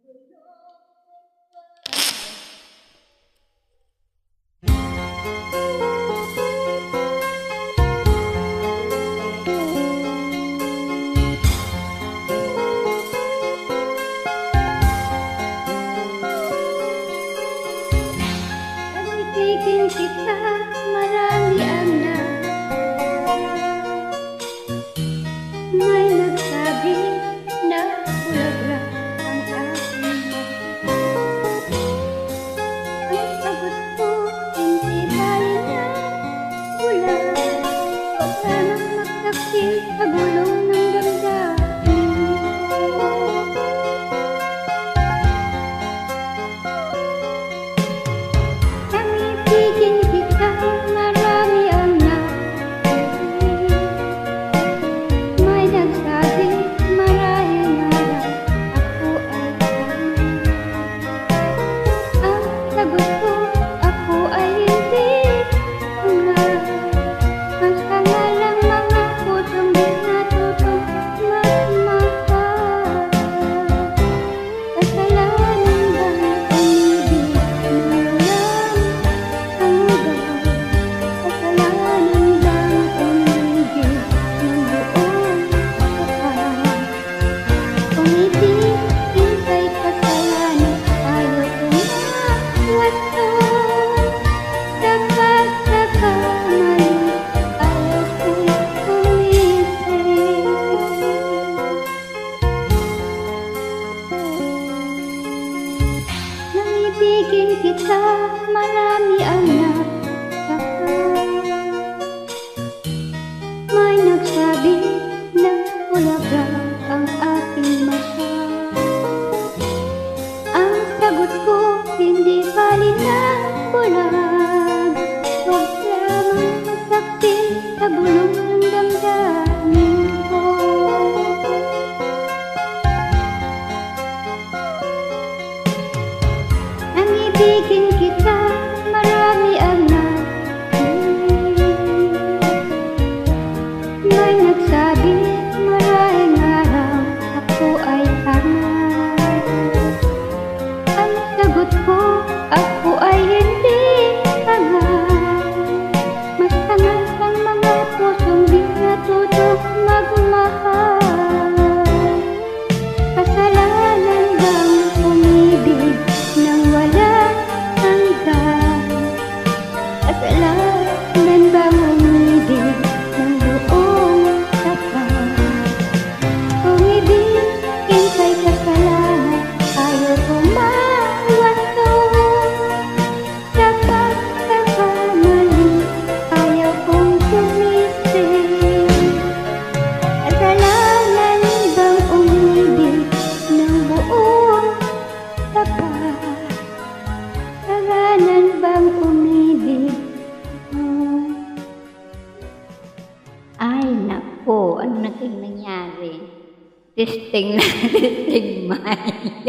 Ibigin kita, marami ang may nagsabi na bulaga ang aking ang sagot ko, hindi bali na bulag. Huwag sanang magsakit sa gulong ng damdamin ko. Ibigin kita, marami ang may nagsabi, marahil nga ako ay ang sagot ko, ako ay hindi masangalang mga pusong di natutong magmahal. Kasalanan bang umibig na walang hanggan? Kasalanan bang umibig ng buong kapal? Umibig, hintay kasalanan, ayaw umawasto. Dapat nakamali, ayaw ko'y umisip. Nang ibigin kita, marami ang may nagsabi na bulaga ang aking mata. Ang sagot ko, hindi bali na bulag. Huwag lamang masaktin sa bulong ng damdamin ko. Nang ibigin kita, marami ang may nagsabi, maraming araw ako ay tama. Ang sagot ko, ako ay hindi tanga. Mas tangal ang mga pusong di natutong magmahal. Kasalanan bang umibig nang walang hanggan? Kasalanan bang umibig ng buong kapal? Umibig, hintay kasalanan, ayaw umawasto. Dapat nakamali, ayaw kong sumisip. Kasalanan bang umibig ng buong kapal? Kasalanan bang umibig? Ay, naku, ano naging nangyari? Testing na, testing mic.